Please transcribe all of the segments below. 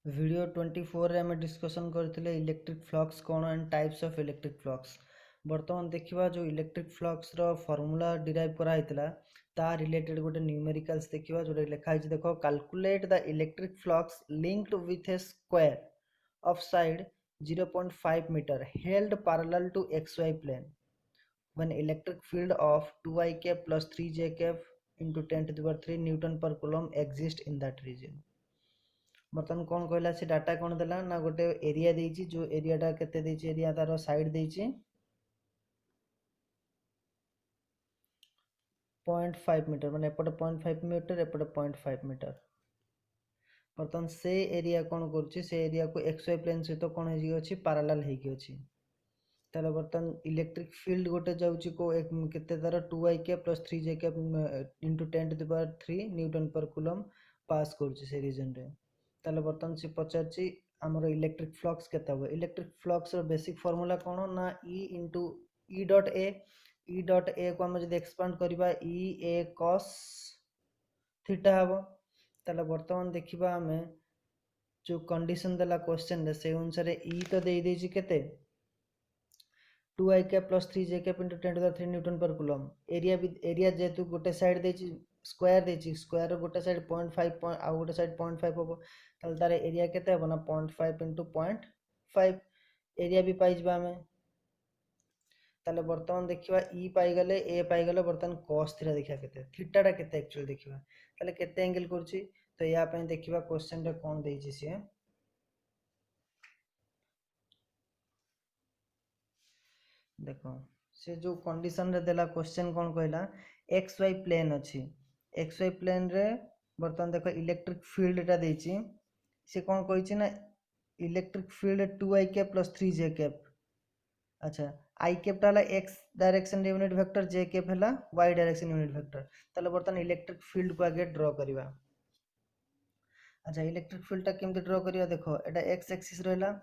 Video 24 रे आम discussion करथिले इलेक्ट्रिक फ्लक्स कौन and types of electric flux. बर्तमान देखिबा जो इलेक्ट्रिक फ्लक्स रो फार्मूला डिराइव करा हितला ता रिलेटेड गोटे न्यूमेरिकल्स देखिबा जोटे लिखा हिच देखो calculate the electric flux linked with a square of side 0.5 metre held parallel to xy plane when electric field of 2i cap plus 3j cap into 10 to the power 3 newton per coulomb exists in that region। बर्तमान कौन कहला से data कौन देला ना गोटे area देछि जो एरियाटा केते देछि एरिया तार साइड देछि 0.5 मीटर माने एपटे 0.5 मीटर एपटे 0.5 मीटर। बर्तमान से एरिया कौन करछि से एरिया को xy प्लेन सहित कौन हेजि अछि पैरेलल हेकि अछि। ताले बर्तमान इलेक्ट्रिक फील्ड गोटे जाउछि को केते तार 2i के प्लस 3j के into 10 to the power 3 newton per coulomb pass करछि से रीजन रे। ताले बर्तमान से पचारछि हमर इलेक्ट्रिक फ्लक्स केते हो। इलेक्ट्रिक फ्लक्स रो बेसिक फार्मूला कोन ना E into E dot A को हम जदि एक्सपांड करबा E a cos थीटा हबो। ताले बर्तमान देखिबा हमें जो कंडीशन देला क्वेश्चन रे से अनुसार E तो देई देछि केते 2i cap plus 3j cap into 10 to the 3 newton per coulomb. Area जेतु गोटे साइड देछि स्क्वायर रो गोटे साइड 0.5 आ गोटे साइड 0.5 होबो ताले तार एरिया केते होबो ना 0.5 इंटू 0.5 एरिया भी पाइ जबा हमें। ताले वर्तमान देखिबा E पाइ गले A पाइ गले वर्तमान cos थीटा देखिया केते थीटाटा केते एक्चुअली देखिबा ताले केते एंगल करछि तो या पे देखिबा क्वेश्चन रे कोन देछि से देखो से जो कंडीशन रे देला क्वेश्चन कौन कहला xy प्लेन अछि xy प्लेन रे बर्तमान देखो इलेक्ट्रिक फील्ड टा देछि से कौन कहिछि ना electric field 2i cap plus 3j cap. अच्छा i कैप टा x डायरेक्शन रे यूनिट वेक्टर j कैप हला y डायरेक्शन यूनिट वेक्टर ताले बर्तमान इलेक्ट्रिक फील्ड को आगे ड्रा करबा। अच्छा इलेक्ट्रिक फील्ड टा केमते ड्रा करिया देखो एटा x एक्सिस रहला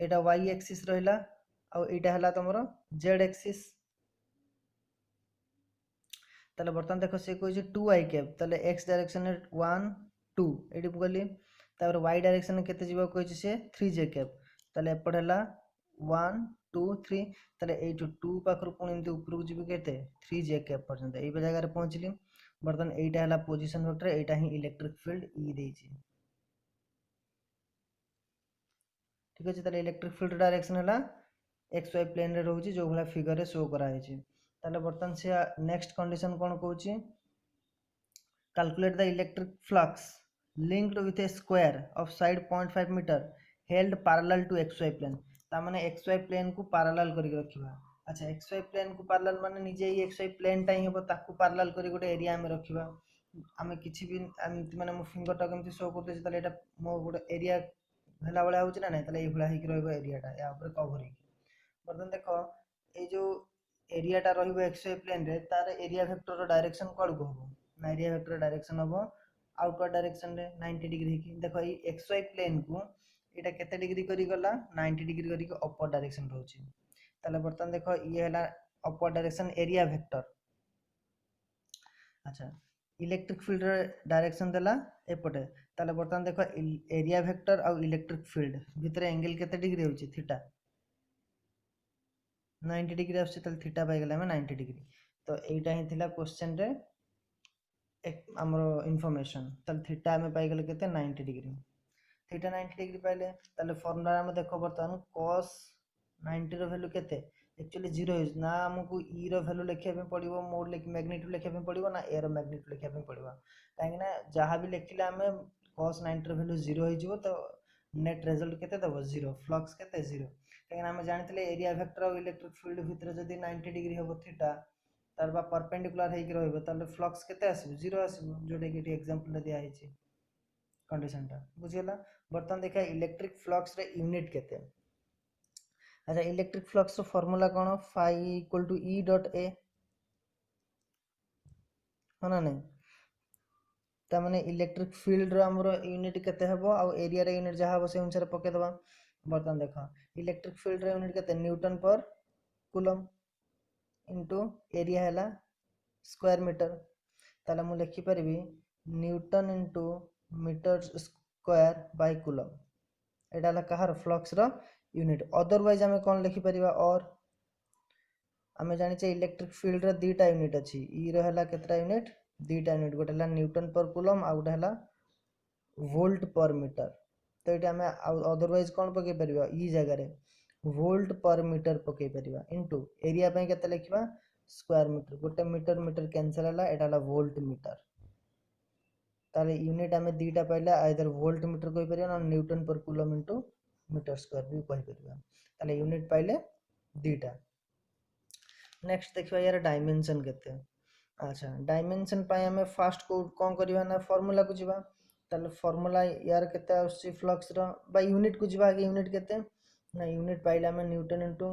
एटा y एक्सिस रहला आ एटा हला तमरो z एक्सिस। ताले बर्तमान देखो से कोइ 2i कैप ताले x डायरेक्शन रे 1 2 एडी गली तापर y डायरेक्शन केते जीवा कोइ से 3j कैप ताले एपड हला 1 2 3 ताले 8 2 पाखर कोन एंती ऊपर जीव केते 3j कैप पर्यंत एई जगह रे पहुंचली। बर्तमान एटा हला पोजीशन वेक्टर एटा ही इलेक्ट्रिक फील्ड E देछि। ठीक अछि ताले इलेक्ट्रिक फील्ड डायरेक्शन हला xy प्लेन रे रहउछि जो भला फिगर रे शो करा हैछि। ताले बर्तमान से नेक्स्ट कंडीशन कोन कहउछि calculate the electric flux linked with a square of side 0.5 metre held parallel to xy plane ता माने xy प्लेन को पैरेलल करि रखिबा। अच्छा xy प्लेन को पैरेलल माने निजे ही xy प्लेन टा ही हबो ताकू पैरेलल करि गोटे एरिया में रखिबा। आमे किछि भी माने मो फिंगर टा केमति शो करते छै ताले एटा मो गोटे एरिया हला वाला होछि ना नै ताले ए भला ही रहबो एरिया टा या ऊपर कवर ही। बर्तमान देखो ए जो एरिया टा रहबो xy प्लेन रे तार एरिया वेक्टर रो डायरेक्शन कोड को हबो ना एरिया वेक्टर डायरेक्शन हबो आउटवर्ड डायरेक्शन रे 90 डिग्री की देखो ई xy प्लेन को एटा केते डिग्री करी गला 90 डिग्री करी के अपर डायरेक्शन रहउछि। ताले बर्तमान देखो ये हला अपर डायरेक्शन एरिया वेक्टर। अच्छा इलेक्ट्रिक फील्ड रे डायरेक्शन देला एपटे ताले बर्तमान देखो एरिया वेक्टर आ इलेक्ट्रिक फील्ड भितर एंगल केते डिग्री होछि थीटा 90 डिग्री आछी ताले थीटा पाइ गेला हम 90 डिग्री। तो एटा ही थिला क्वेश्चन रे एक हमरो इंफॉर्मेशन ताले थीटा में पाइ गेले केते 90 डिग्री थीटा 90 डिग्री पाइले ताले फार्मूला में देखो बर्तमान cos 90 रो वैल्यू केते एक्चुअली 0 इज ना हमकु e रो वैल्यू लिखिया पे पड़िबो मोड लिख मैग्नीट्यूड लिखिया पे पड़िबो ना a रो मैग्नीट्यूड लिखिया पे पड़िबो काहे ना जहां भी लिखिले हमें cos 90 रो वैल्यू 0 हो जिवो तो नेट रिजल्ट केते दबो 0 फ्लक्स केते 0 काहे ना हम जानथिले एरिया वेक्टर और इलेक्ट्रिक फील्ड भीतर जदी 90 डिग्री होबो थीटा तार बा परपेंडिकुलर हेकि रहबो ताले फ्लक्स केते आसीबो 0 आसीबो जोडे कि एग्जांपल दिया हिची कंडीशन टा बुझियला। बर्तमान देखा इलेक्ट्रिक फ्लक्स रे यूनिट केते। अच्छा इलेक्ट्रिक फ्लक्स रो फार्मूला कोन phi equal to E dot A होना नै ता माने इलेक्ट्रिक फील्ड रो हमरो यूनिट केते हबो आ एरिया रे यूनिट जहा हबो से अनुसार पके दबा। बर्तमान देखा इलेक्ट्रिक फील्ड रे यूनिट केते newton per coulomb into area हैला स्क्वायर मीटर ताले मु लिखि परबी newton into metre square by coulomb एटा ला कहार फ्लक्स रो यूनिट अदरवाइज आमे कोन लिखि परिबा और आमे जानि छै इलेक्ट्रिक फील्ड रो दुटा यूनिट अछि ई रो हला केतरा यूनिट दुटा यूनिट गोटे हला न्यूटन पर कूलम आ गोटे हला वोल्ट पर मीटर तो एटा आमे अदरवाइज कोन पके परिबा ई जगह रे वोल्ट पर मीटर पके परिबा इनटू एरिया पे केते लिखबा स्क्वायर मीटर गोटे मीटर मीटर कैंसिल हला एटा हला वोल्ट मीटर ताले यूनिट आमे दुटा पाइला आइदर वोल्ट मीटर कहि परिबा ना Newton per coulomb into metre square भी कहि परिबा ताले यूनिट पाइले दुटा नेक्स्ट देखिबा यार डायमेंशन केते अच्छा डायमेंशन पाए हमें फास्ट को कोन करबा ना फार्मूला को जिबा ताले फार्मूला यार केते आसी फ्लक्स रो बाय यूनिट को जिबा के यूनिट केते ना यूनिट पाइला हमें newton into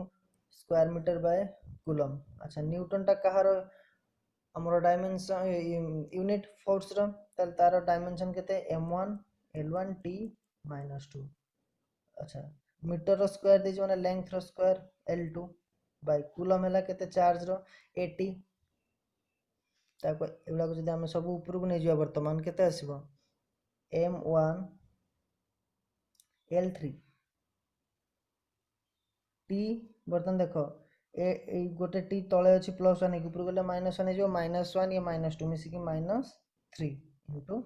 square metre by coulomb अच्छा न्यूटन टा कहार हमरो डायमेंशन यूनिट फोर्स रो ताले तार डायमेंशन केते m1 l1 t -2 अच्छा मीटर रो स्क्वायर दे जो ना लेंथ रो स्क्वायर l2 बाय कूलम हला केते चार्ज रो 80 ताको एवला को जदि हम सब ऊपर को नै जिया वर्तमान केते आसीबो m1 l3 t वर्तमान देखो ए गोटे टी तले अछि +1 के ऊपर गले -1 जो -1 या -2 मिसी कि -3 इनटू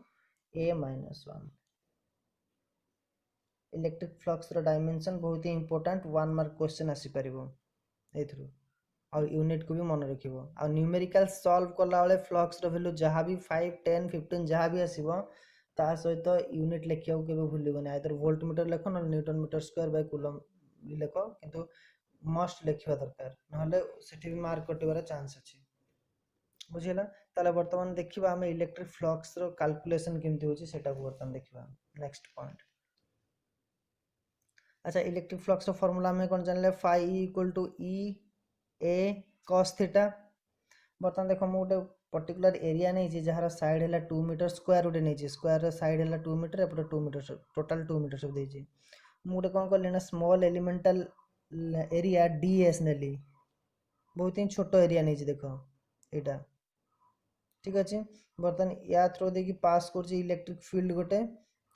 a -1 इलेक्ट्रिक फ्लक्स रो डायमेंशन बहुत ही इंपोर्टेंट 1 मार्क क्वेश्चन आसी परिबो एथरु और यूनिट को भी मन रखिबो और न्यूमेरिकल सॉल्व करला वाले फ्लक्स रो वैल्यू जहां भी 5 10 15 जहां भी आसीबो ता सहित यूनिट लेखियो केबे भूलिबो नै आइदर वोल्ट मीटर लेखो न newton metre square by coulomb लेखो किंतु मस्ट लेखिबा दरकार नहले सेठी भी मार्क कटिबार चांस अछि बुझिला ताले वर्तमान देखिबा हम इलेक्ट्रिक फ्लक्स रो कैलकुलेशन केमति होची सेटा को वर्तमान देखिबा नेक्स्ट पॉइंट अच्छा इलेक्ट्रिक फ्लक्स रो फार्मूला में कोन जानले phi = e a cos theta वर्तमान देखो मु गोटे पर्टिकुलर एरिया नै जे जहार साइड हला 2 मीटर स्क्वायर गोटे नै जे स्क्वायर रो साइड हला 2 मीटर एपटे 2 मीटर टोटल 2 मीटर सब देजी मु गोटे कोन करले ना स्मॉल एलिमेंटल एरिया ds नेली बहुत ही छोटो एरिया नै जे देखो एटा ठीक अछि वर्तमान या थ्रू दे की पास करछि इलेक्ट्रिक फील्ड गोटे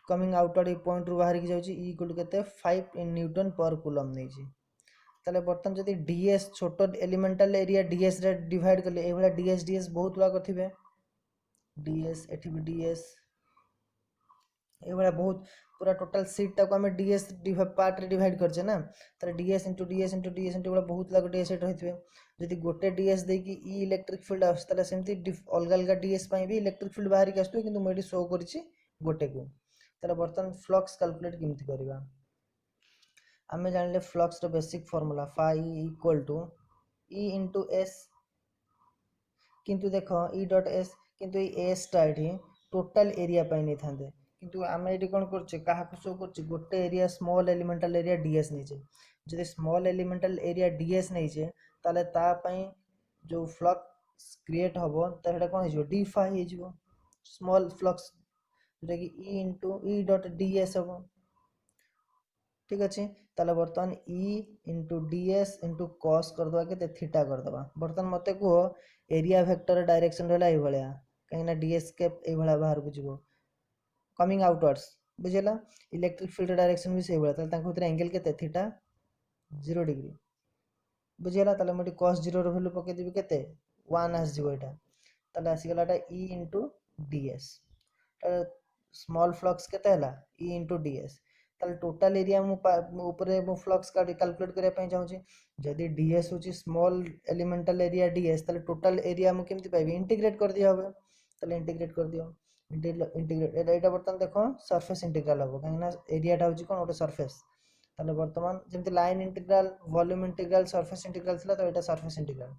कमिंग आउटवर्ड पॉइंट रु बाहर की जाउछि e = केते 5 न्यूटन पर कूलम नै छी ताले बर्तन जदि ds छोटो एलिमेंटल एरिया ds रे डिवाइड करले ए वाला ds बहुत बड़ा करथिबे ds एठी भी ds ए वाला बहुत पूरा टोटल सीट टा को हमें ds पार्ट रे डिवाइड करछे ना ताले ds * ds * ds * वाला बहुत लाग ds सेट होइथिबे जदि गोटे ds दे की e इलेक्ट्रिक फील्ड आस ताले सेमति अलग अलग ds पई भी इलेक्ट्रिक फील्ड बाहर के आस्तु किंतु मेडी शो करछि गोटे को ताले बर्तन फ्लक्स कैलकुलेट केमति करबा हमें जानले फ्लक्स रो basic formula phi = e * s किंतु देखो e.s किंतु ए s टा एठी टोटल एरिया पई नै थांदे किंतु आमे एठी कोन करछे काहा को शो करछे गोटे area small elemental area ds नै छे जदि स्मॉल एलिमेंटल एरिया ds नै छे ताले ता पई जो फ्लक्स क्रिएट होबो त हेटा कोन हिजो d phi हिजो स्मॉल फ्लक्स जेटा कि e.ds होबो ठीक अछि ताले वर्तमान e * ds * cos कर दबा के थीटा कर दबा वर्तमान मते को एरिया वेक्टर डायरेक्शन रहला ए भलिया कहिना ds के ए भलिया बाहर को जिवो कमिंग आउटवर्ड्स बुझेला इलेक्ट्रिक फील्ड डायरेक्शन भी से भलिया ताले ताको उतरे एंगल केते थीटा 0 डिग्री बुझेला ताले मटी cos 0 रो वैल्यू पके दिबे केते 1 आस जिवो एटा ताले आसी गलाटा e * ds स्मॉल फ्लक्स केते हला e * ds ताले टोटल एरिया मु ऊपरे मु फ्लक्स का कैलकुलेट करे पई चाहू छी जदी ds होची स्मॉल एलिमेंटल एरिया ds ताले टोटल एरिया मु केमति पाइबे इंटीग्रेट कर दिया होबे ताले इंटीग्रेट कर दियो इंटीग्रेट एटा बर्तन देखो सरफेस इंटीग्रल होबो काहेना एरिया टा होची कोन ओटे सरफेस ताले वर्तमान जेमति line integral volume integral surface integral थला तो एटा सरफेस इंटीग्रल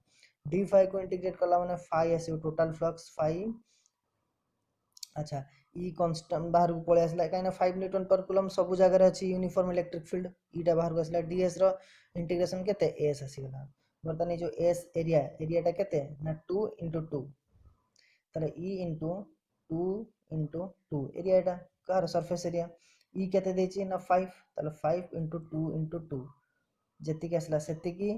d phi को इंटीग्रेट करला माने phi आसी टोटल फ्लक्स phi अच्छा ई कांस्टेंट बाहर को पळे आसला काइना 5 न्यूटन पर कूलम सब जगह रे अछि यूनिफॉर्म इलेक्ट्रिक फील्ड ईटा बाहर को आसला ds रो इंटीग्रेशन केते s आसी गला वर्तमान जो s एरिया टा केते ना 2 * 2 ताले e * 2 * 2 एरिया टा कार सरफेस एरिया e केते देछि ना 5 ताले 5 * 2 * 2 जेति के आसला सेति की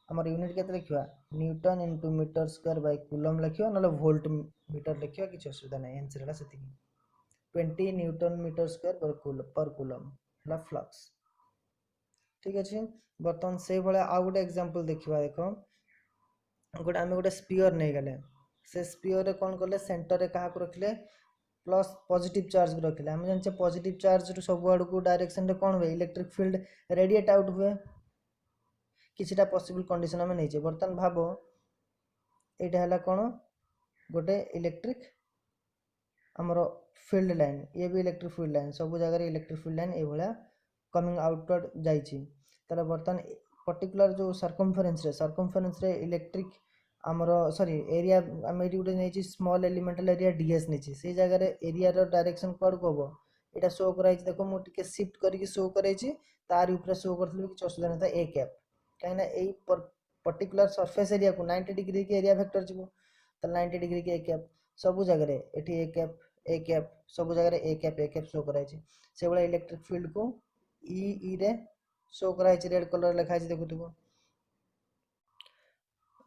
हमर यूनिट केते लिखिबा newton * metre square by coulomb लिखिबा नले वोल्ट मीटर लिखिबा किछ असुविधा नै आंसर हला सेति 20 न्यूटन मीटर स्क्वायर पर कूलम है फ्लक्स। ठीक अच्छे बर्तमान से भाया आउ गोटे एग्जांपल देखा देख गोटे आम गोटे स्पीयर नहीं गले से स्पीयर रे कौन कले सेंटर रे क्या रखिले प्लस पॉजिटिव चार्ज भी रखिले आम जाने पॉजिटिव चार्ज रु सब आड़ को डायरेक्शन रे कौन हुए इलेक्ट्रिक फील्ड रेडिएट आउट हुए किछिटा पॉसिबल कंडीशन आम नहीं बर्तमान भाव यहाँ है कौन गोटे इलेक्ट्रिक आमर फील्ड लाइन ये भी इलेक्ट्रिक फील्ड लाइन सब जगह इलेक्ट्रिक फील्ड लाइन ये कमिंग आउटवर्ड जाइए बर्तमान पर्टिकुलर जो सर्कमफरेन्स रे इलेक्ट्रिक आमर सॉरी एरिया आम ये गोटे नहीं स्मॉल एलिमेंटल एरिया डीएस नहीं से जगह एरिया डायरेक्शन कौन को हम यहाँ शो कराई देखो मुझे शिफ्ट करके शो कराई तार ऊपर शो करी कि असुविधा नहीं था ए कैप कहीं पर्टिकुलर सरफेस एरिया को 90 डिग्री के एरिया वेक्टर जीव तो 90 डिग्री के ए कैप सब जगह ये ए कैप सब जगह ए कैप शो कराई से भाई इलेक्ट्रिक फील्ड को ई रे शो कराई रेड कलर लिखाई देखुव।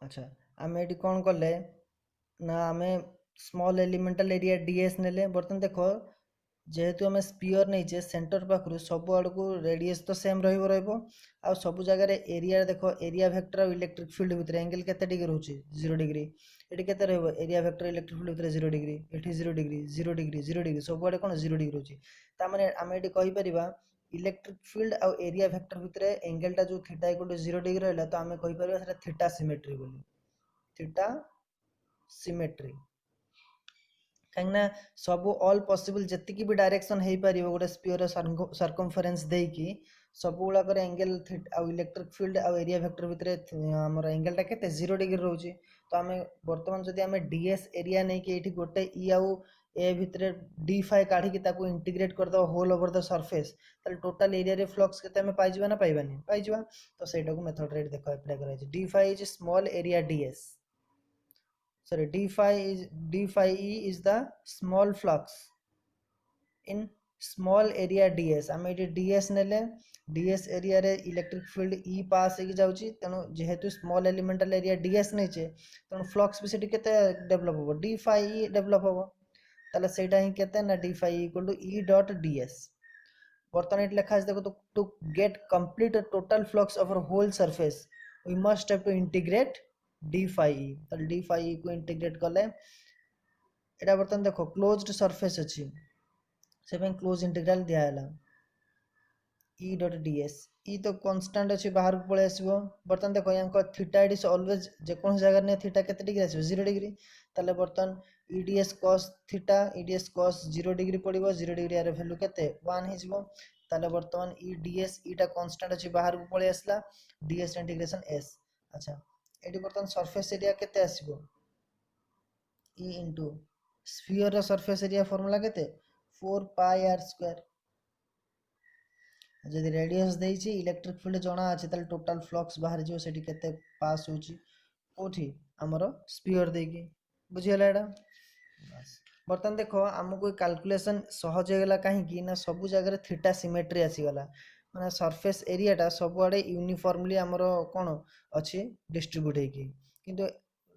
अच्छा आम ये कौन कले ना आम स्मॉल एलिमेंटल एरिया डीएस ने बर्तमान देख जेहेतु आम स्पीयर नहीं सेंटर पाखु सब आड़ को रेडियस तो सेम रहा सब जगह एरिया देख एरिया वेक्टर और इलेक्ट्रिक फील्ड भितर एंगल केते डिग्री रोचे 0 डिग्री ये केते रहबो एरिया वेक्टर इलेक्ट्रिक फील्ड भितर 0 डिग्री ये 0 डिग्री 0 डिग्री 0 डिग्री सब आड़े कौन 0 डिग्री रोचे तामाने आम ये कहि परिबा इलेक्ट्रिक फील्ड और एरिया वेक्टर भितर एंगलटा जो थीटा इक्वल टू 0 डिग्री रहला तो आम कहि परिबा सेटा थीटा सिमेट्री बोली थीटा सिमेट्री कहीं सब ऑल पॉसिबल जी भी डायरेक्शन हो पार गोटे स्पीयर सर्कमफरेन्स देकी सब गुड़ाक एंगल आउ इलेक्ट्रिक फील्ड आउ एरिया वेक्टर भितर आमर एंगलटा के 0 डिग्री रोचे तो आम बर्तमान जदि आम डीएस एरिया नहीं कि ये गोटे ई आउ ए भितर डी फाइ काढ़ी इंटीग्रेट करदे whole over the surface total area रे फ्लक्स के पाइबा ना पाइबानी पाइबा तो सहीटा को मेथड रे देख अप्लाई कराई d phi is small area ds sorry d phi e is the small flux in small area ds आम ये ds नेले ds एरिया रे इलेक्ट्रिक फील्ड e पास हो जाउची तेणु जेहेतु स्मॉल एलिमेंटल एरिया ds नहीं छे तेणु फ्लक्स भी सेठी केते डेवलप हो d phi e डेवलप हो ताले सेटा ही केते ना d phi equal to e dot ds बर्तमान ये लिखा है देखो to get complete total flux over whole surface we must have to integrate d phi d phi को इंटीग्रेट कले एटा बर्तमान देखो क्लोज्ड सरफेस अच्छी से क्लोज इंटीग्रल दियाला ई डॉट डीएस ई तो कांस्टेंट अच्छी बाहर को पळे आसीबो बर्तमान देखो यहाँ थीटा इट इज ऑलवेज जेकोन जगह ने थीटा केते डिग्री आसीबो 0 डिग्री ताले बर्तमान ईडीएस cos थीटा ईडीएस cos 0 डिग्री पड़िबो 0 डिग्री यार वैल्यू केते 1 हे जिवो ताले बर्तमान ईडीएस ईटा कांस्टेंट अच्छी बाहर को पळे आसला डीएस इंटीग्रेशन एस। अच्छा ये बर्तमान सरफेस एरिया केते आसीबो ई इनटू स्फीयर रो सरफेस एरिया फार्मूला केते 4 पाई आर स्क्वायर जदि रेडियस देइछि इलेक्ट्रिक फील्ड जणा अछि ताले टोटल फ्लक्स बाहर जो सेठी केते पास होछि कोठी हमरो स्फीयर देकी बुझियला एडा बस बर्तमान देखो हमको कैलकुलेशन सहज हो गला काहे कि ना सब जगह थीटा सिमेट्री आसी गला माने सरफेस एरियाटा सबुआड़े यूनिफॉर्मली आमर कौन अच्छी डिस्ट्रीब्यूट होगी किंतु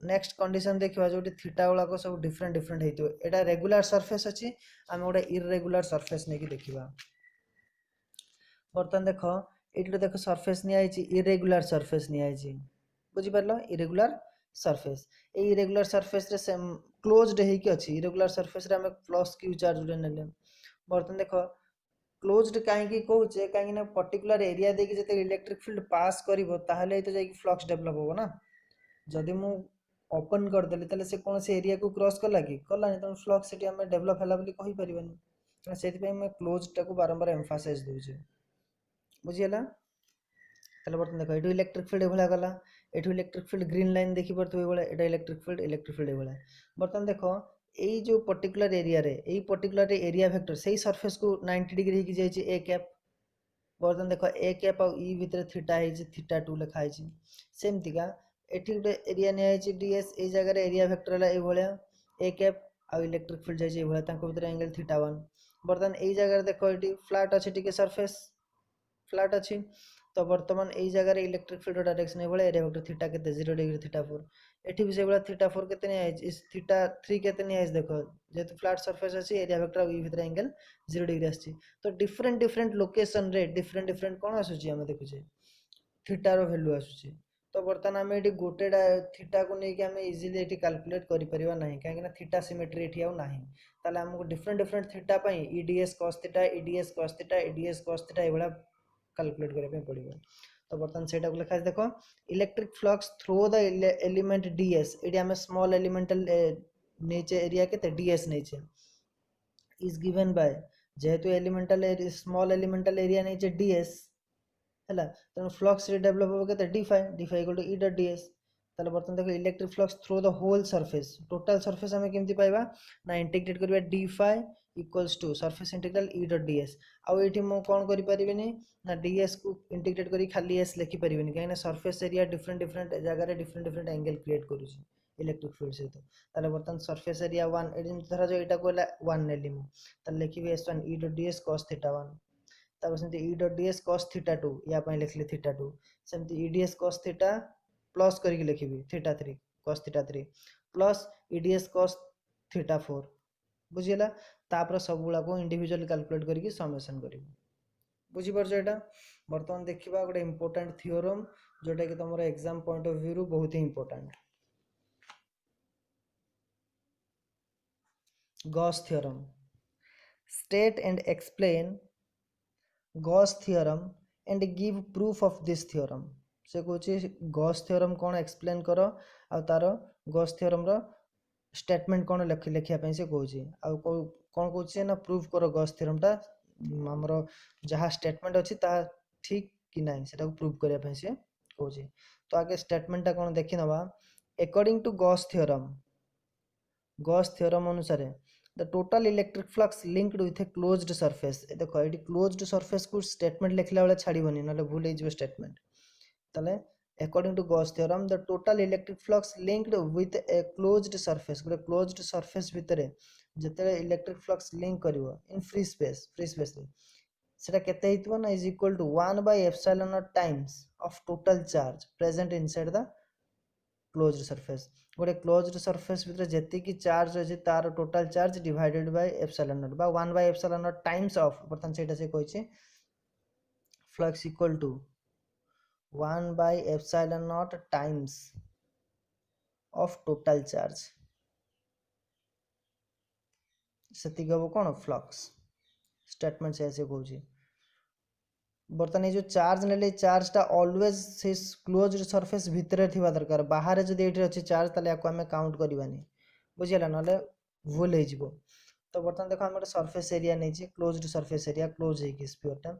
नेक्स्ट कंडीशन देखा जो थीटा गुड़ाक सब डिफरेंट डिफरेंट होती है रेगुलर सरफेस अच्छी आम गोटे इरेगुलर सरफेस नहीं देखा बर्तमान देख ये देख सरफेस नहीं इरेगुलर सरफेस नहीं बुझिपार इरेगुलर सरफेस ये इरेगुलर सरफेस रे क्लोज्ड होगी अच्छी इरेगुलर सरफेस रे आम प्लस क्यू चार्ज ने बर्तमान देख क्लोज्ड कहीं कहे कहीं पर्टिकुलर एरिया देखिए जो इलेक्ट्रिक फील्ड पास करिवो ताहले तो जाई फ्लक्स डेवलप हो ना जदि मु ओपन करदेली ताले से कौन से एरिया को क्रॉस कला कि कलानी तो फ्लक्स सेठी हमें डेवलप होला बोली कहि परिबानी से मैं क्लोज्ड टाको बारंबार एम्फासाइज दूचे बुझियला ताले बर्तमान देखो एटू इलेक्ट्रिक फील्ड एभला गला एटू इलेक्ट्रिक फील्ड ग्रीन लाइन देखि परतो एभला एटा इलेक्ट्रिक फील्ड एभला बर्तमान देखो यही जो पर्टिकुलर एरिया रे यही पर्टिकुलर एरिया वेक्टर से सरफेस को 90 डिग्री की जाइए ए कैप बर्तमान देखो ए कैप और ई भितर थीटा है थीटा 2 लिखा है सेमती का एठी गोटे एरिया नहीं डीएस ए जगह एरिया वेक्टर है ये ए कैप और इलेक्ट्रिक फील्ड जाइए ये भितर एंगल थीटा 1 बर्तमान यही जगह देखो ये फ्लैट अच्छे टिके सरफेस फ्लैट अच्छी। तो बर्तमान यही जगह इलेक्ट्रिक फील्ड डायरेक्शन ये एरिया वेक्टर थीटा के 0 डिग्री थीटा 4 एठी भी से बड़ा थीटा 4 केते नहीं आइज इस थीटा 3 केते नहीं आइज देखो जेतु फ्लैट सरफेस अछि एरिया वेक्टर ई भीतर एंगल 0 डिग्री आछि। तो डिफरेंट डिफरेंट लोकेशन रे डिफरेंट डिफरेंट कोन आसुची हम देखुचे थीटा रो वैल्यू आसुची। तो बर्तमान आम ये गोटे थीटा को लेकिन आम इजिली ये कैलकुलेट करें ना कहीं थीटा सिमेट्री ये आउ ना ताले हमको different different theta EDS cos theta EDS cos theta EDS cos theta ये कैलकुलेट करने पड़ो। तो बर्तमान से लिखा देखो electric flux through the element DS ये आम स्मॉल एलिमेंटल नेचे एरिया के डीएस नेचे इज गिवन बाय जेहेतु एलिमेंटल स्मॉल एलिमेंटल एरिया नेचे डीएस है तेणु फ्लक्स डेभलप हो D phi equal to E dot DS. ताले बर्तमान देखो electric flux through the whole surface total surface आम केमती पाइबा ना इंटीग्रेट करबा d phi equals to surface integral E dot ds. आउ ये मु कौन कर परिबिनी ना डीएस को इंटीग्रेट करी खाली एस लिखि परिबिनी कहीं सरफेस एरिया डिफरेंट डिफरेंट जगह डिफरेंट डिफरेंट एंगल क्रिएट करूची इलेक्ट्रिक फील्ड सहित। ताले बर्तमान सरफेस एरिया 1 एडी धरा जो एटा कोला 1 नेली मु ताले लिखिबे s1 ई डट डीएस cos थीटा 1 तापर सेमती ई डट डीएस cos थीटा 2 या पई लिखले थीटा 2 सेमती ई डीएस cos थीटा प्लस करके लिखिबी थीटा 3 cos थीटा 3 प्लस ई डीएस cos थीटा 4 बुझिला। तापर सब गुला को इंडिविजुअल कैलकुलेट करके समेशन करिवो बुझि परछ एटा। वर्तमान देखिबा गोटे इंपोर्टेंट थ्योरम जोटा कि तमरो एग्जाम पॉइंट ऑफ व्यू रु बहुत ही important Gauss theorem. State and explain Gauss theorem and give proof of this theorem. से कहूँ गॉस थ्योरम कौन एक्सप्लेन कर आ तार गॉस थ्योरम रो स्टेटमेंट कौन लिखिया से कहूँ आ कौन कहूँ ना प्रूफ कर गॉस थ्योरम टा हमर जहाँ स्टेटमेंट अच्छी ठीक कि ना से प्रूफ करने से कहूँ। तो आगे स्टेटमेंट टा कौन देखी नवा अकॉर्डिंग टू गॉस थ्योरम अनुसार the total electric flux linked with a closed surface देखो ये closed surface को statement लिखला वाला छाड़ीबनी ना भूल हो statement ताले according to Gauss theorem the total electric flux linked with a closed surface गोटे closed surface भितरे जते electric flux link करिवो in free space रे सेटा केते हितबो ना is equal to 1 by epsilon naught times of total charge present inside the closed surface गोटे closed surface भितर जेति की चार्ज अछि तार total charge divided by epsilon naught बा 1 by epsilon naught times of बर्तन सेटा से कहै flux equal to 1 by epsilon naught times of total charge सेति गबो कोन फ्लक्स स्टेटमेंट से ऐसे कहै बर्तमान ये जो चार्ज ने चार्ज टा ऑलवेज से क्लोज्ड सरफेस भितर थिबा दरकार बाहर जदि एठी अछि चार्ज ताले याको हमें काउंट करबानी बुझिला नले भूल हे जिवो। तो बर्तमान देखो हम सरफेस एरिया नै छी क्लोज्ड सरफेस एरिया क्लोज हे कि स्फीयर टा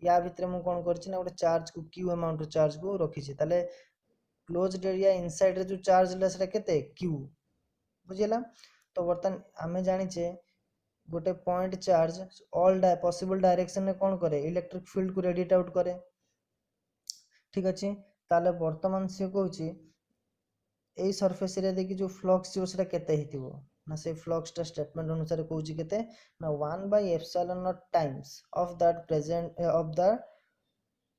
या भितर मु कोन करछि ना गोटे चार्ज को क्यू अमाउंट चार्ज को रखि छी ताले क्लोज्ड एरिया इनसाइड रे जो चार्ज ले सेटा केते क्यू बुझिला। तो बर्तमान हमें जानि छे गोटे point charge all possible direction में कौन करे इलेक्ट्रिक फील्ड को रेडिएट आउट करे ठीक अच्छे। ताले वर्तमान से कहूँ यही सरफेस एरिया देखिए जो फ्लक्स से केते हितिबो ना से फ्लक्स टा स्टेटमेंट अनुसार कहूँ केते ना 1 by epsilon naught times of that present of the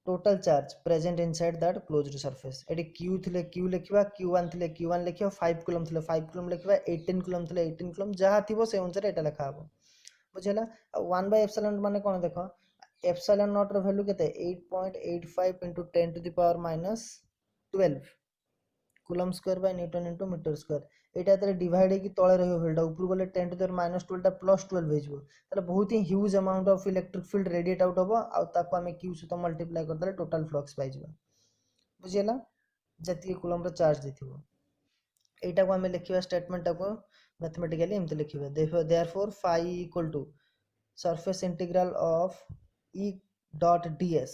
total charge present inside that closed surface एडी क्यू थिले क्यू लिखिबा q1 थिले q1 लिखिबा 5 कूलम थिले 5 कूलम लिखिबा 18 कूलम थिले 18 कूलम जहाँ थिबो से अनुसार एटा लिखा हबो बुझिला। 1 बाय एप्सिलॉन माने कोन देखो एप्सिलॉन नॉट रो वैल्यू केते 8.85 into 10 to the power minus 12 coulomb square by newton into metre square एटा तरे डिवाइड हे कि तळे रहयो वैल्यू ऊपर बोले 10 to the minus 12 टा प्लस 12 हे जबो ताले बहुत ही huge amount of electric field radiate out होबो आ ताको हमें q से तो मल्टीप्लाई कर देले टोटल फ्लक्स पाइ जबो बुझिला जति कूलम रो चार्ज दिथिबो एटा को हमें लिखिबा स्टेटमेंट टा को मैथमेटिकली एमते लिखिबा therefore phi equal to surface integral of E dot ds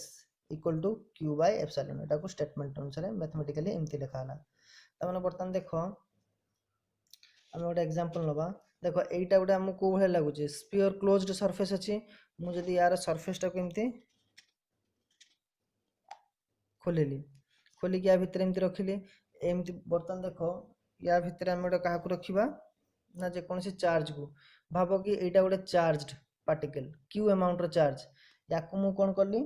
equal to q by epsilon एटा को स्टेटमेंट अनुसार मैथमेटिकली एमते लिखा हला। त माने बर्तमान देखो हम गोटे एग्जांपल लबा देखो एटा गोटे हमको को भले लागु जे स्फीयर क्लोज्ड सरफेस अछि मु जदी यार सरफेस टा को एमते खोलेली खोली के या भीतर एमते रखिली एमते बर्तमान देखो या भीतर हम गोटे काहा को रखिबा ना जे कोनसी चार्ज को भाबो कि एटा गोटे चार्ज्ड पार्टिकल q अमाउंट रो चार्ज याको मु कोन करली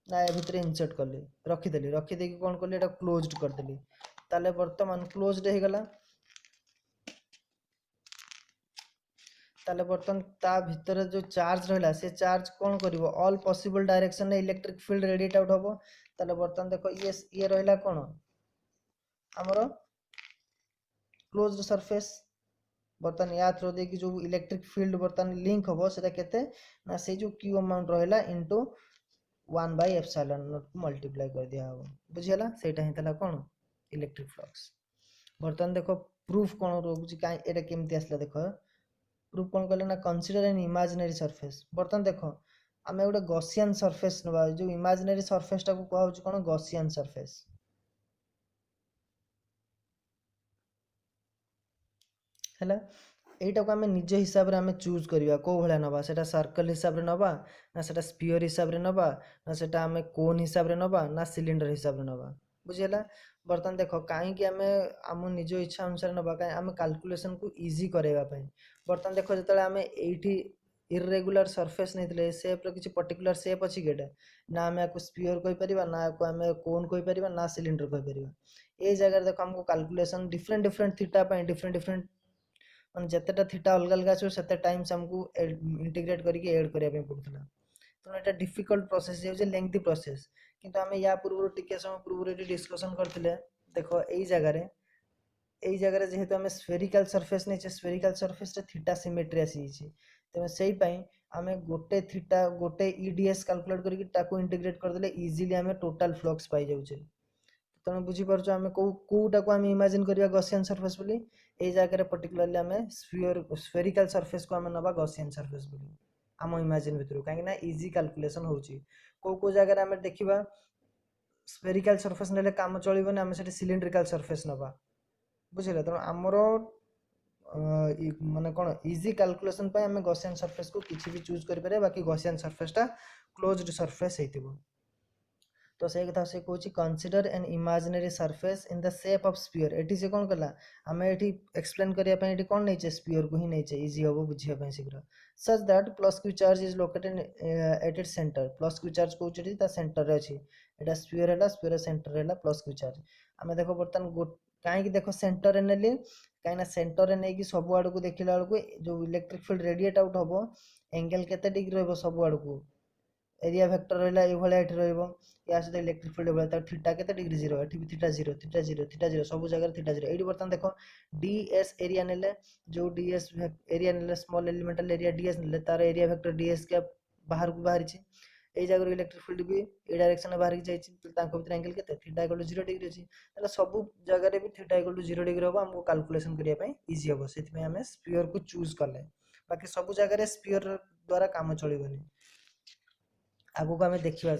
ना या भितर इनसर्ट कली रखीदेली रखीदे कौन कली एटा क्लोज्ड करदेली ताले वर्तमान क्लोज्ड हो गला ताले वर्तमान ता भितर जो चार्ज रहला से चार्ज कौन करिवो ऑल पॉसिबल डायरेक्शन रे इलेक्ट्रिक फील्ड रेडिएट आउट हबो ताले वर्तमान देखो ये रहला कौन हमरो क्लोज्ड सरफेस बर्तन या थ्रो दे कि जो इलेक्ट्रिक फील्ड बर्तन लिंक हबो सेटा केते ना से जो क्यू अमाउंट रहला इनटू 1/ε0 को मल्टीप्लाई कर दिया हबो बुझियला सेटा हितला कोन इलेक्ट्रिक फ्लक्स बर्तन देखो प्रूफ कोन रोगुची काई एटा केमती आसला देखो प्रूफ कोन कहले ना कंसीडर एन इमेजिनरी सरफेस बर्तन देखो आमे गोटे गॉसियन सरफेस नबा जो इमेजिनरी सरफेस टा को कहौ छि कोन गॉसियन सरफेस हैला एटा को आमे निज हिसाब रे आमे चूज करिया को भला नबा सेटा सर्कल हिसाब रे नबा ना सेटा स्फीयर हिसाब रे नबा ना सेटा आमे कोन हिसाब रे नबा ना सिलिंडर हिसाब रे नबा बुझियला बर्तन देखो काई कि आमे आम निज इच्छा अनुसार नबा काई आमे कैलकुलेशन को इजी करेवा पई बर्तन देखो जतले आमे एठी इरेगुलर सरफेस नैतले शेप रो किछि पर्टिकुलर शेप अछि गेटा ना आमे को स्फीयर कहि परिबा ना को आमे कोन कहि परिबा ना सिलिंडर कहि परिबा ए जगह देखो हमको कैलकुलेशन डिफरेंट डिफरेंट थीटा पई डिफरेंट डिफरेंट मन जतेटा थीटा अलग अलग आछो सेते टाइम्स हमको इंटीग्रेट करके ऐड करिया पे पड़थला तो एटा डिफिकल्ट प्रोसेस जे लेंथी प्रोसेस किंतु हमें या पूर्व टिके समय पूर्व डिस्कशन करथिले देखो एई जगह रे जेहेतु हमें स्फेरिकल सरफेस नै छै स्फेरिकल सरफेस रे थीटा सिमेट्री आसी छै तमे सेही पई हमें गोटे थीटा गोटे ईडीएस कैलकुलेट करके ताको इंटीग्रेट कर देले इजीली हमें टोटल फ्लक्स पाई जाउ छै तमे बुझी परछो हमें कोटा को हमें इमेजिन करिया गॉसियन सरफेस बोली ए जगह रे पर्टिकुलरली हमें स्फेरिकल सरफेस को हमें नबा गॉसियन सरफेस बोली आम इमेजिन भितर काहे ना इजी कैलकुलेशन होची को जगह रे हमें देखिबा स्फेरिकल सरफेस नेले काम चलिबोनी हमें सेठी सिलिंड्रिकल सरफेस नबा बुझिले त हमरो माने कोन इजी कैलकुलेशन पे हमें गॉसियन सरफेस को किछि भी चूज करि पारे बाकी गॉसियन सरफेस टा क्लोज्ड सरफेस हेतिबो तो से कथा से कहूँ consider an imaginary surface in the shape of sphere eighty से कौन कला आम एटी एक्सप्लेन करने ये कौन नहीं स्फीयर को ही नहीं इजी हम बुझापी शीघ्र such that plus Q charge is located at its centre plus Q charge कौन सेंटर अच्छी एटा स्फीयर है स्फीयर सेंटर है प्लस क्यू चार्ज आम देखो बर्तमान कहीं देखो सेंटर नेली कहीं सेंटर नहीं कि सब आड़ को देखला बेलू जो इलेक्ट्रिक फील्ड रेडिएट आउट हम एंगल केते डिग्री रहिबो सब आड़ को एरिया वेक्टर रहला ए भले एठी रहइबो या से इलेक्ट्रिक फील्ड भले त थीटा केते डिग्री 0 एठी भी थीटा 0 थीटा 0 थीटा 0 सब जगह थीटा 0 एठी बर्तन देखो डीएस एरिया नेले जो डीएस एरिया नेले स्मॉल एलिमेंटल एरिया डीएस नेले तार एरिया वेक्टर डीएस के बाहर को बाहर छी ए जगह इलेक्ट्रिक फील्ड भी ए डायरेक्शन में बाहर की जाई छी तो ताको भीतर एंगल केते थीटा इक्वल टू 0 डिग्री छी तले सब जगह रे भी थीटा इक्वल टू 0 डिग्री होबो हमको कैलकुलेशन करिया पई इजी होबो सेति में हमें स्फीयर को चूज करले बाकी सब जगह रे स्फीयर द्वारा काम चलिबोनी आगु को हमें देखिबा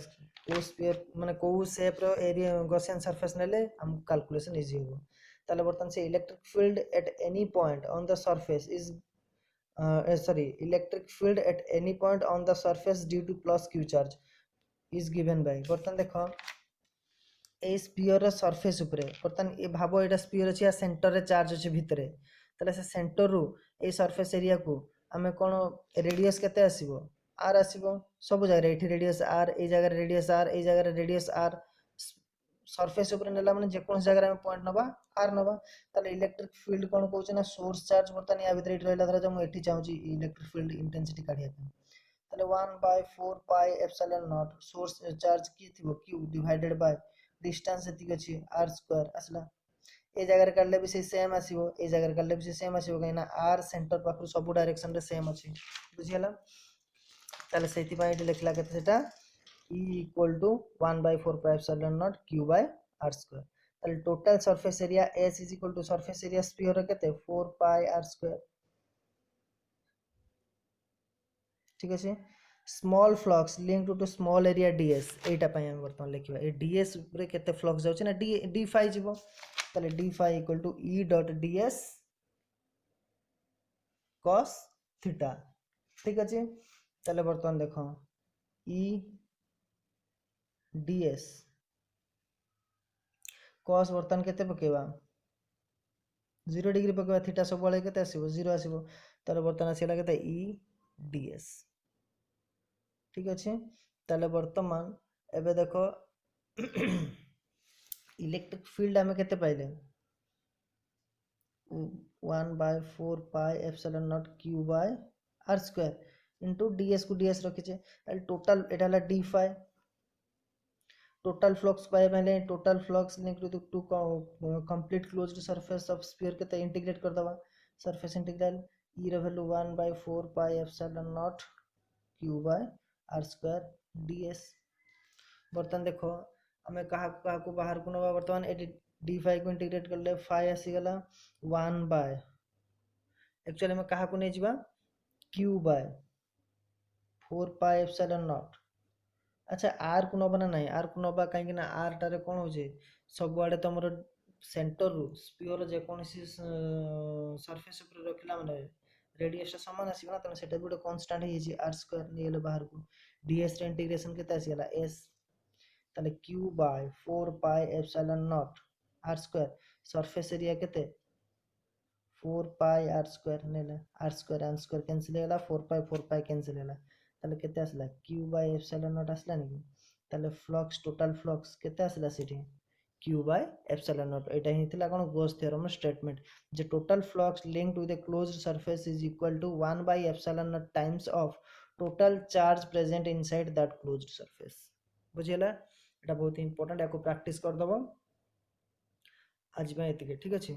को स्फीयर माने को शेप रो एरिया गॉसियन सरफेस नेले हम कैलकुलेशन इजी होबो ताले बर्तन से electric field at any point on the surface is electric field at any point on the surface due two plus Q charge is given bye बर्तन देखो ए sphere रो surface ऊपर बर्तन ए भाबो एटा स्फीयर अछि आ सेंटर रे चार्ज अछि भितरे ताले से सेंटर रू ए सरफेस एरिया को हमें कोन रेडियस केते आसीबो आर आसीबो सब जगह एठी रेडियस आर ए जगह रेडियस आर ए जगह रेडियस आर सरफेस ऊपर नेला माने जे कोन जगह में पॉइंट नबा आर नबा ताले इलेक्ट्रिक फील्ड कोन कहउछ ना सोर्स चार्ज बर्तन या भीतर रहला धरा जो एठी चाहूची इलेक्ट्रिक फील्ड इंटेंसिटी काढिया पे ताले 1/4 pi epsilon not source charge की थिबो q डिवाइडेड बाय डिस्टेंस एतिक अछि r स्क्वायर असला ए जगह काढले भी सेम आसीबो ए जगह काढले भी सेम आसीबो कहिना r सेंटर पाखु सब डायरेक्शन रे सेम अछि बुझियला ताले सेति पय एठी लिखला केते सेटा E equal to 1/4 pi epsilon naught q by r square ताले total surface area S is equal to surface area sphere केते 4 pi r square ठीक अछि small flux link to small area ds एटा पय हम वर्तमान लिखबा ए ds ऊपर केते फ्लक्स जाउछ ना d phi जीवो ताले d phi equal to E dot ds cos theta ठीक अछि ताले वर्तमान देखो E ds cos वर्तमान केते पकेबा 0 डिग्री पकेबा थीटा सब वाले केते आसीबो 0 आसीबो ताले वर्तमान आसीला केते E ds ठीक अछि ताले वर्तमान एबे देखो इलेक्ट्रिक फील्ड आम के पाइले 1/4 pi epsilon naught Q by R square into DS को डीएस रखीचे टोटाल एटा डी फाई टोटल फ्लक्स पाइबा total flux link to complete closed surface of sphere के इंटीग्रेट कर दबा सरफेस इंटीग्रल ई रो value 1/4 pi epsilon naught Q by R square DS बर्तमान देखो आम क्या बाहर को नवा बर्तमान डी फाई को इंटीग्रेट कर ले फाई आसीगला 1 बाय एक्चुअली आम क्या नहीं जावा q by 4 pi epsilon naught अच्छा आर को नबा ना आर को नबा कहीं आर टारे कौन हो सब आड़े तुम सेंटर रु स्पीयर जेकोसी सरफेस रखला माने रेडियस समान आसीबा ना तेणु सेटा भी गोटे कांस्टेंट हो आर स्क्वायर नहीं बाहर को डीएस रे इंटीग्रेशन केते आसीगला एस ताले Q by 4 pi epsilon naught r square surface area केते 4 पाई आर स्क्वायर नहीं आर स्क्वायर कैंसिल होगा 4 पाई कैंसिल होगा ताले केते आसला क्यू बाय एप्सिलॉन नॉट आसला नहीं ताले फ्लक्स टोटल फ्लक्स केते आसला सेठी क्यू बाय एप्सिलॉन नॉट एटा ही थिला कोन गोस थ्योरम स्टेटमेंट जे total flux linked with a closed surface is equal to 1 by epsilon naught times of total charge present inside that closed surface बुझिला एटा बहुत इंपोर्टेंट याको प्रैक्टिस कर दबो आज में एतिके ठीक अछि।